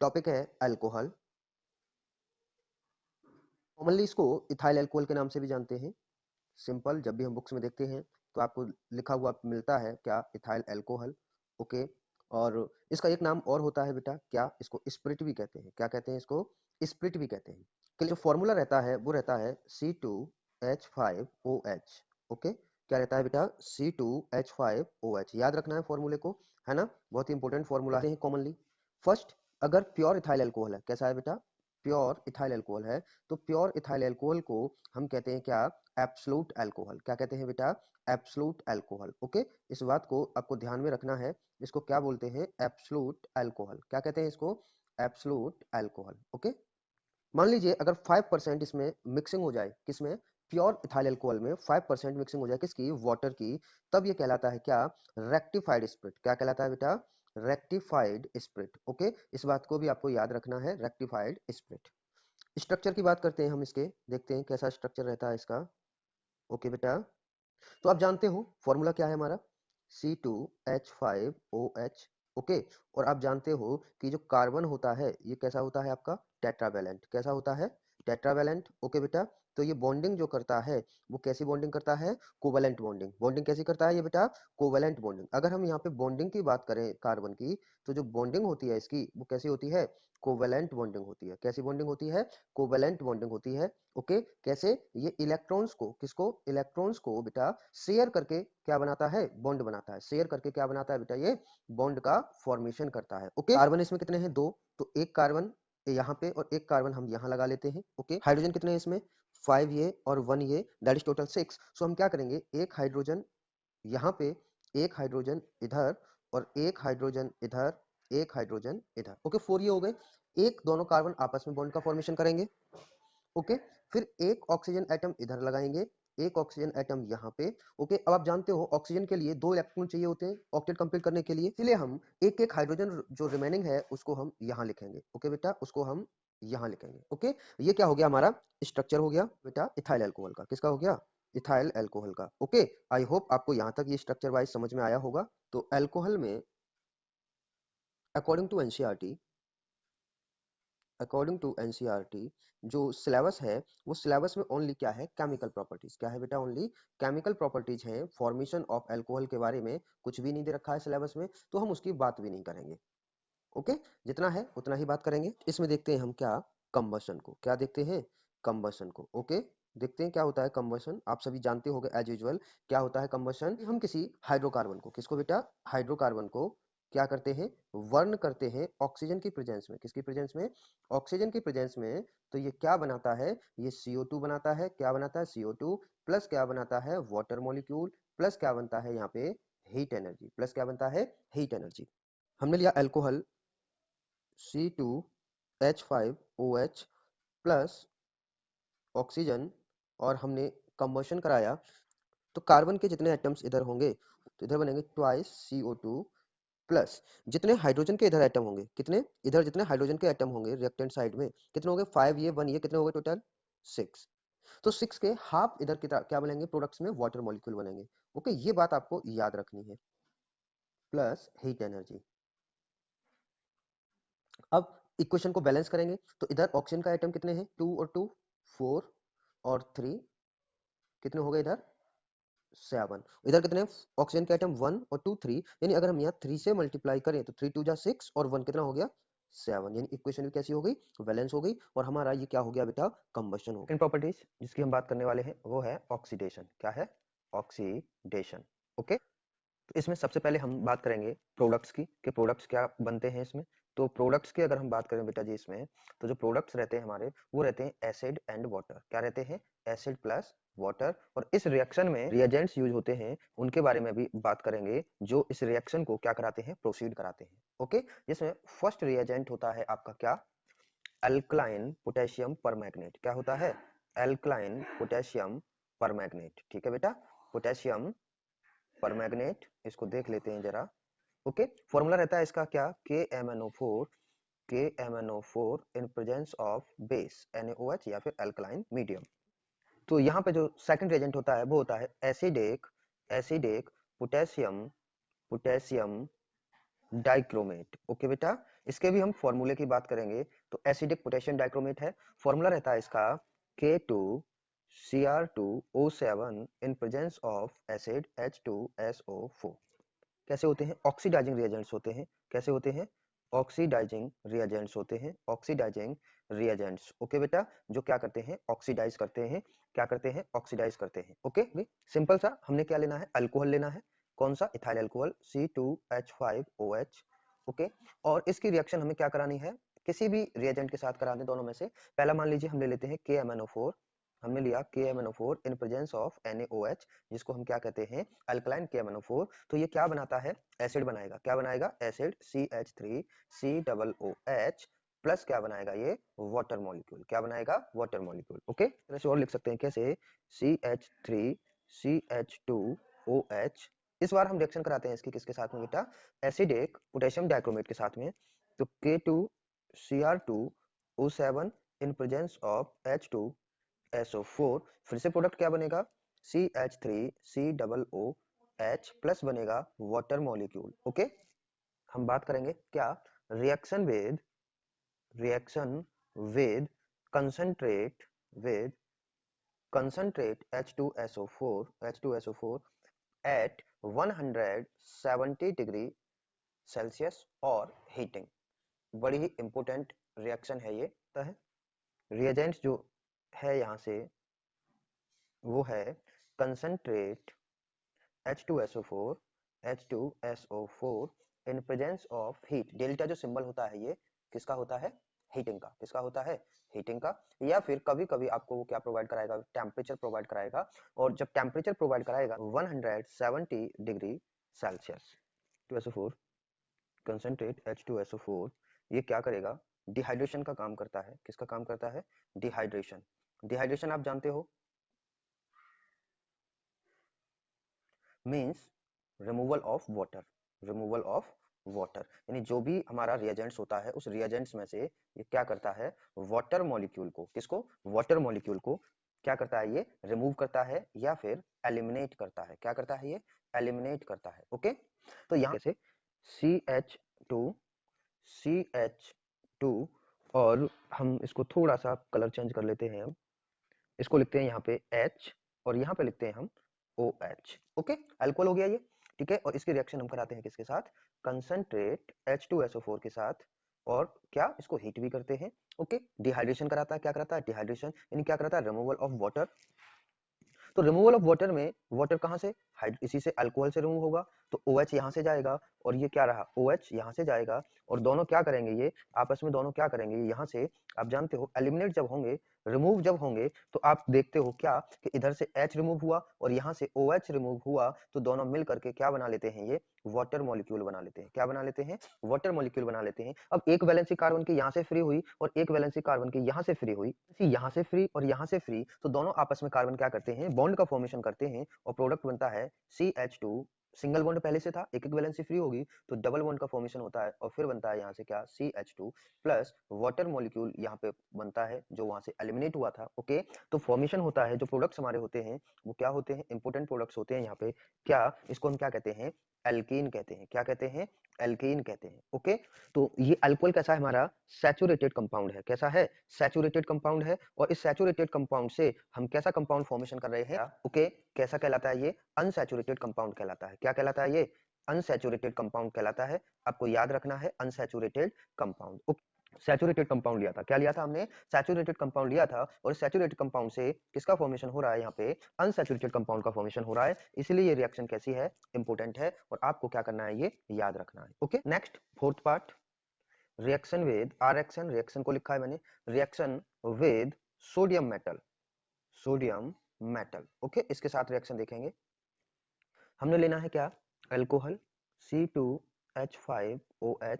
Topic है alcohol. Commonly इसको ethyl alcohol के नाम से भी जानते हैं। सिंपल, जब भी हम बुक्स में देखते हैं तो आपको लिखा हुआ मिलता है क्या, इथाइल अल्कोहल। ओके। और इसका एक नाम और होता है बेटा, क्या, इसको स्प्रिट भी कहते हैं। क्या कहते हैं इसको? स्प्रिट भी कहते हैं। कि जो फॉर्मूला रहता है वो रहता है C2H5OH। ओके, क्या रहता है बेटा? C2H5OH। याद रखना है फॉर्मूले को, है ना, बहुत ही इंपॉर्टेंट फॉर्मूला है कॉमनली। फर्स्ट, अगर प्योर इथाइल अल्कोहल है, कैसा है बेटा? प्योर इथाइल अल्कोहल है, तो प्योर इथाइल अल्कोहल को हम कहते हैं क्या? Absolute alcohol. क्या कहते हैं बेटा? Absolute alcohol. ओके, इस बात को आपको ध्यान में रखना है। इसको क्या बोलते हैं? Absolute alcohol. क्या कहते हैं इसको? Absolute alcohol. ओके। मान लीजिए अगर 5% इसमें मिक्सिंग हो जाए, किसमें? प्योर इथाइल अल्कोहल में 5% मिक्सिंग हो जाए, किसकी? वाटर की, तब ये कहलाता है क्या? Rectified spirit. क्या कहलाता है बेटा? Rectified spirit. ओके, इस बात को भी आपको याद रखना है, रेक्टिफाइड स्प्रिट। स्ट्रक्चर की बात करते हैं हम इसके, देखते हैं कैसा स्ट्रक्चर रहता है इसका। ओके बेटा, तो आप जानते हो फॉर्मूला क्या है हमारा? C2H5OH। ओके, और आप जानते हो कि जो कार्बन होता है ये कैसा होता है आपका? टेट्रावैलेंट। कैसा होता है? टेट्रावैलेंट। ओके बेटा, तो ये बॉन्डिंग जो करता है वो कैसी बॉन्डिंग करता है? Covalent bonding. बॉन्डिंग कैसी करता है ये बेटा? Covalent bonding. अगर हम यहाँ पे बॉन्डिंग की बात करें कार्बन की, तो जो बॉन्डिंग होती है इसकी वो कैसी होती है? कोवैलेंट बॉन्डिंग होती है। कैसी बॉन्डिंग होती है? कोवैलेंट बॉन्डिंग होती है। ओके, कैसे? ये इलेक्ट्रॉन्स को, किसको? इलेक्ट्रॉन्स को बेटा शेयर करके क्या बनाता है? बॉन्ड बनाता है। शेयर करके क्या बनाता है बेटा? ये बॉन्ड का फॉर्मेशन करता है। ओके, कार्बन इसमें कितने हैं? 2। तो एक कार्बन यहाँ पे और एक कार्बन हम यहाँ लगा लेते हैं। ओके, हाइड्रोजन कितने हैं इसमें? 5 ये और 1 ये, दैट इज टोटल 6। सो हम क्या करेंगे, एक हाइड्रोजन यहाँ पे, एक हाइड्रोजन इधर, और एक हाइड्रोजन इधर, एक हाइड्रोजन इधर। ओके, 4 ये हो गए। एक दोनों कार्बन आपस में बॉन्ड का फॉर्मेशन करेंगे। ओके, फिर एक ऑक्सीजन एटम इधर लगाएंगे, एक ऑक्सीजन एटम यहाँ पे। ओके, अब आप जानते हो ऑक्सीजन के लिए 2 इलेक्ट्रॉन चाहिए होते हैं ऑक्टेट कंप्लीट करने के लिए, इसलिए हम एक एक हाइड्रोजन जो रिमेनिंग है उसको हम यहाँ लिखेंगे। ओके बेटा, उसको हम यहाँ लिखेंगे। ओके, ये क्या हो गया हमारा? स्ट्रक्चर हो गया बेटा इथाइल अल्कोहल का। किसका हो गया? इथाइल अल्कोहल का। ओके, आई होप आपको यहाँ तक ये स्ट्रक्चर वाइज समझ में आया होगा। तो अल्कोहल में according to NCERT, according to NCERT जो सिलेबस है वो सिलेबस में ओनली क्या है? Chemical properties. क्या है बेटा? ओनली केमिकल प्रॉपर्टीज है। फॉर्मेशन ऑफ अल्कोहल के बारे में कुछ भी नहीं दे रखा है सिलेबस में, तो हम उसकी बात भी नहीं करेंगे। ओके, जितना है उतना ही बात करेंगे। इसमें देखते हैं हम क्या? कंबशन को। क्या देखते हैं? कंबशन को। ओके, देखते हैं क्या होता है कंबशन। आप सभी जानते होंगे एज यूजुअल क्या होता है कंबशन। हम किसी हाइड्रोकार्बन को, किसको बेटा? हाइड्रोकार्बन को क्या करते हैं? वर्न करते हैं ऑक्सीजन की प्रेजेंस में। किसकी प्रेजेंस में? ऑक्सीजन की प्रेजेंस में। तो ये क्या बनाता है? ये CO2 बनाता है। क्या बनाता है? CO2 प्लस क्या बनाता है? वाटर मॉलिक्यूल प्लस क्या बनता है यहाँ पे? Heat energy. प्लस क्या बनता है? Heat energy. हमने लिया अल्कोहल C2H5OH प्लस ऑक्सीजन, और हमने कंबशन कराया, तो कार्बन के जितने एटम्स इधर होंगे तो इधर बनेंगे ट्वाइस CO2 प्लस जितने हाइड्रोजन के इधर एटम होंगे, कितने इधर, जितने हाइड्रोजन के एटम होंगे रिएक्टेंट साइड में, कितने होंगे? 5 ये 1 ये, कितने हो गए टोटल? 6। तो 6 के हाफ इधर क्या बनेंगे? प्रोडक्ट्स में वाटर मॉलिक्यूल बनेंगे। ओके, ये बात आपको याद रखनी है। Plus heat energy. अब इक्वेशन को बैलेंस करेंगे, तो इधर ऑक्सीजन का एटम कितने हैं? 2 और 2 4 और 3, कितने हो गए इधर? 7। इधर कितने? ऑक्सीजन के एटम 1 और 2 3, यानी अगर हम यहाँ 3 से मल्टीप्लाई करें तो 3 2 जा 6 और 1 कितना हो गया? 7। यानी इक्वेशन भी कैसी हो गई? बैलेंस हो गई, और हमारा ये क्या हो गया बेटा? कंबशन हो गया। सेकंड प्रॉपर्टीज जिसकी हम बात करने वाले हैं वो है ऑक्सीडेशन। क्या है? ऑक्सीडेशन। ओके, तो इसमें सबसे पहले हम बात करेंगे प्रोडक्ट्स की, कि प्रोडक्ट्स क्या बनते हैं इसमें। तो प्रोडक्ट्स की अगर हम बात करें बेटा जी इसमें, तो जो प्रोडक्ट्स रहते हैं हमारे वो रहते हैं एसिड एंड वाटर। क्या रहते हैं? Acid plus water. और इस रिएक्शन में रिएजेंट्स यूज होते हैं, उनके बारे में भी बात करेंगे, जो इस रिएक्शन को क्या कराते हैं? प्रोसीड कराते हैं। ओके, जिसमें फर्स्ट रिएजेंट होता है आपका क्या? Alkaline potassium permanganate. क्या होता है? Alkaline potassium permanganate. ठीक है बेटा, पोटेशियम परमैंगनेट, इसको देख लेते हैं जरा। ओके, फॉर्मूला रहता है इसका क्या? KMnO4 in presence of base NaOH या फिर अल्कलाइन मीडियम। तो यहाँ पे जो सेकंड रिएजेंट होता है वो होता है acidic, acidic potassium, potassium dichromate. Okay बेटा, इसके भी हम फॉर्मूले की बात करेंगे तो एसिडिक पोटेशियम डाइक्रोमेट है, फॉर्मूला रहता है इसका K2Cr2O7 in presence of acid H2SO4। कैसे होते हैं? ऑक्सीडाइजिंग रिएजेंट्स होते हैं। कैसे होते हैं? ऑक्सीडाइजिंग रिएजेंट्स होते हैं, ऑक्सीडाइजिंग रिएजेंट्स। ओके बेटा, जो क्या करते हैं? ऑक्सीडाइज करते हैं। क्या करते हैं? ऑक्सीडाइज करते हैं। ओके, सिंपल सा, हमने क्या लेना है? अल्कोहल लेना है। कौन सा? Ethyl alcohol C2H5OH। ओके, और इसकी रिएक्शन हमें क्या करानी है? किसी भी रिएजेंट के साथ करा दें, दोनों में से। पहला मान लीजिए हम ले लेते हैं KMnO4। हमने लिया KMnO4 in presence of NaOH, जिसको हम क्या कहते हैं? Alkaline KMnO4। तो ये क्या बनाता है? एसिड बनाएगा। क्या बनाएगा? एसिड CH3COOH प्लस क्या बनाएगा? ये वाटर मॉलिक्यूल। क्या बनाएगा? Water molecule. ओके, तरह से और लिख सकते हैं। कैसे? CH3CH2OH। इस बार हम रिएक्शन कराते हैं इसकी किसके साथ में बेटा? एसिडिक पोटेशियम डाइक्रोमेट के साथ में। तो K2Cr2O7 in presence of H2SO4, फिर से प्रोडक्ट क्या बनेगा? CH3COOH प्लस बनेगा वाटर मॉलिक्यूल। ओके, हम बात करेंगे क्या? Reaction with concentrate with concentrate H2SO4 at 170 degree Celsius और हीटिंग। बड़ी ही इंपॉर्टेंट रिएक्शन है ये। है रिएजेंट्स जो है यहाँ से वो है concentrate H2SO4 in presence of heat. Delta जो सिंबल होता है ये किसका होता है? हीटिंग का। किसका होता है? हीटिंग का। या फिर कभी कभी आपको वो क्या प्रोवाइड कराएगा? टेम्परेचर प्रोवाइड कराएगा। और जब टेम्परेचर प्रोवाइड कराएगा 170 degree Celsius, H2SO4 concentrate H2SO4 ये क्या करेगा? डिहाइड्रेशन का काम करता है। किसका काम करता है? डिहाइड्रेशन। डिहाइड्रेशन आप जानते हो means removal of water. Removal of water यानी जो भी हमारा रिएजेंट्स होता है उस रिएजेंट्स में से ये क्या करता है? वाटर मॉलिक्यूल को। किसको? वाटर मॉलिक्यूल को क्या करता है? ये रिमूव करता है या फिर एलिमिनेट करता है। क्या करता है? ये एलिमिनेट करता है। ओके, तो यहाँ से CH2 और हम इसको थोड़ा सा कलर चेंज कर लेते हैं। हम इसको लिखते हैं यहाँ पे H और यहाँ पे लिखते हैं हम OH। ओके, अल्कोहल हो गया ये। ठीक है, और इसकी रिएक्शन हम कराते हैं किसके साथ? कंसंट्रेट H2SO4 के साथ। और क्या? इसको हीट भी करते हैं। ओके, डिहाइड्रेशन कराता है। क्या कराता है? डिहाइड्रेशन यानी क्या कराता है? Removal of water. तो रिमूवल ऑफ वाटर में वाटर कहाँ से? इसी से अल्कोहल से रिमूव होगा। तो OH यहाँ से जाएगा और ये क्या रहा? OH यहाँ से जाएगा और दोनों क्या करेंगे? ये आपस में दोनों क्या करेंगे? यहाँ से आप जानते हो एलिमिनेट जब होंगे, रिमूव जब होंगे, तो आप देखते हो क्या कि इधर से H रिमूव हुआ और यहाँ से OH रिमूव हुआ, तो दोनों मिल करके क्या बना लेते हैं? ये वाटर मॉलिक्यूल बना लेते हैं। क्या बना लेते हैं? वाटर मॉलिक्यूल बना लेते हैं। अब एक वैलेंसी कार्बन की यहाँ से फ्री हुई और एक वैलेंसी कार्बन की यहाँ से फ्री हुई, यहाँ से फ्री और यहाँ से फ्री, तो दोनों आपस में कार्बन क्या करते हैं? बॉन्ड का फॉर्मेशन करते हैं और प्रोडक्ट बनता है CH2। सिंगल बॉन्ड पहले से था, एक एक वैलेंसी फ्री होगी तो डबल बॉन्ड का फॉर्मेशन होता है और फिर बनता है यहाँ से क्या? CH2 प्लस वाटर मॉलिक्यूल यहाँ पे बनता है जो वहां से एलिमिनेट हुआ था। ओके, तो फॉर्मेशन होता है, जो प्रोडक्ट्स हमारे होते हैं वो क्या होते हैं? इंपोर्टेंट प्रोडक्ट्स होते हैं यहाँ पे। क्या? इसको हम क्या कहते हैं? एल्कीन कहते हैं। क्या कहते हैं? एल्कीन कहते हैं। ओके, तो ये अल्कोहल कैसा है? हमारा सैचुरेटेड कंपाउंड है। कैसा है? सैचुरेटेड कंपाउंड है। और इस सैचुरेटेड कंपाउंड से हम कैसा कंपाउंड फॉर्मेशन कर रहे हैं? ओके, कैसा कहलाता है? ये अनसैचुरेटेड कंपाउंड कहलाता है। क्या कहलाता है? ये अनसैचुरेटेड कंपाउंड कहलाता है। आपको याद रखना है अनसैचुरेटेड कंपाउंड। सैचुरेटेड कंपाउंड लिया था। क्या लिया था हमने? सैचुरेटेड कंपाउंड लिया था और सैचुरेटेड कंपाउंड से किसका फॉर्मेशन हो रहा है? यहाँ पे अनसैचुरेटेड कंपाउंड का फॉर्मेशन हो रहा है। इसलिए ये रिएक्शन कैसी है? इंपोर्टेंट है और आपको क्या करना है? ये याद रखना है। Okay, next fourth part, reaction with reaction. Reaction को लिखा है मैंने, reaction with sodium metal. Sodium metal. Okay, इसके साथ रिएक्शन देखेंगे। हमने लेना है क्या? अल्कोहल C2H5OH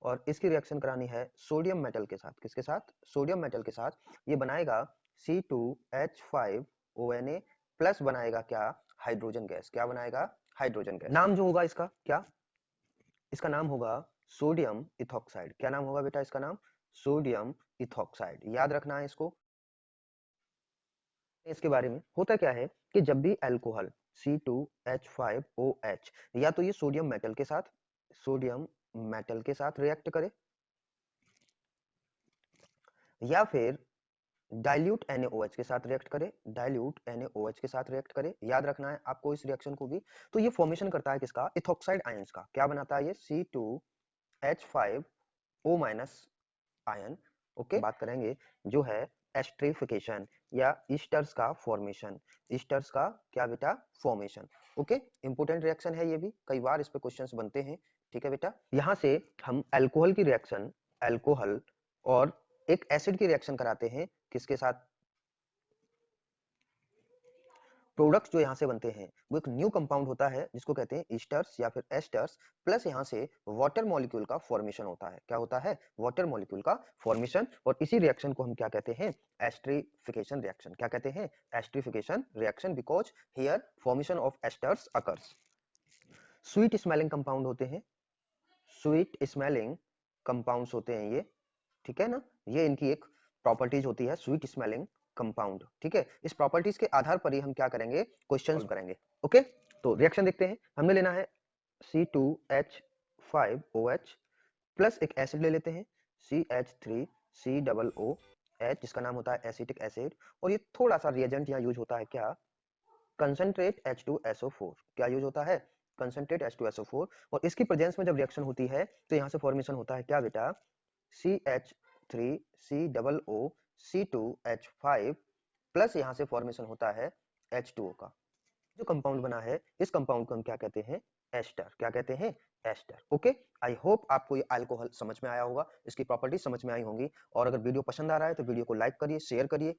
और इसकी रिएक्शन करानी है सोडियम मेटल के साथ। किसके साथ? सोडियम मेटल के साथ। ये बनाएगा C2H5ONA प्लस बनाएगा क्या? Hydrogen gas. क्या बनाएगा? Hydrogen gas. नाम जो होगा इसका क्या? इसका नाम होगा सोडियम इथॉक्साइड। क्या नाम होगा बेटा इसका? नाम सोडियम इथॉक्साइड। याद रखना है इसको। इसके बारे में होता क्या है कि जब भी अल्कोहल C2H5OH या तो ये सोडियम मेटल के साथ, सोडियम मेटल के साथ रिएक्ट करे, या फिर डाइल्यूट NaOH के साथ रिएक्ट करे, डाइल्यूट NaOH के साथ रिएक्ट करे। याद रखना है आपको इस रिएक्शन को भी। तो ये फॉर्मेशन करता है किसका? इथॉक्साइड आयंस का। क्या बनाता है ये? C2H5O- ion. ओके, बात करेंगे जो है एस्टरिफिकेशन या ईस्टर्स का फॉर्मेशन। ईस्टर्स का क्या बेटा? फॉर्मेशन। ओके, इंपॉर्टेंट रिएक्शन है ये भी, कई बार इस पे क्वेश्चंस बनते हैं। ठीक है बेटा, यहाँ से हम अल्कोहल की रिएक्शन, अल्कोहल और एक एसिड की रिएक्शन कराते हैं, किसके साथ? प्रोडक्ट्स जो यहाँ से बनते हैं वो एक न्यू कंपाउंड होता है जिसको कहते हैं ईस्टर्स या फिर एस्टर्स, प्लस यहाँ से वाटर मॉलिक्यूल का फॉर्मेशन होता है। क्या होता है? वाटर मॉलिक्यूल का फॉर्मेशन। और इसी रिएक्शन को हम क्या कहते हैं? Esterification reaction. क्या कहते हैं? Esterification reaction, because here formation of esters occurs. Sweet smelling compound होते हैं, स्वीट स्मेलिंग कंपाउंड्स होते हैं ये, ठीक है ना? ये इनकी एक प्रॉपर्टीज होती है, स्वीट स्मेलिंग कंपाउंड। ठीक है, इस प्रॉपर्टीज के आधार पर ही हम क्या करेंगे? क्वेश्चंस करेंगे। ओके, तो रिएक्शन देखते हैं। हमने लेना है C2H5OH प्लस एक एसिड ले लेते हैं CH3COOH, जिसका नाम होता है एसिटिक एसिड। और ये थोड़ा सा रिएजेंट यहाँ यूज होता है, क्या? Concentrate H2SO4। क्या यूज होता है? Concentrate H2SO4। और इसकी प्रेजेंस में जब रिएक्शन होती है तो यहाँ से फॉर्मेशन होता है क्या बेटा? CH3COOC2H5 प्लस यहाँ से फॉर्मेशन होता है H2O का। जो कंपाउंड बना है इस कंपाउंड को हम क्या कहते हैं? एस्टर। क्या कहते हैं? एस्टर। ओके, आई होप आपको ये अल्कोहल समझ में आया होगा, इसकी प्रॉपर्टीज समझ में आई होंगी। और अगर वीडियो पसंद आ रहा है तो वीडियो को लाइक करिए, शेयर करिए।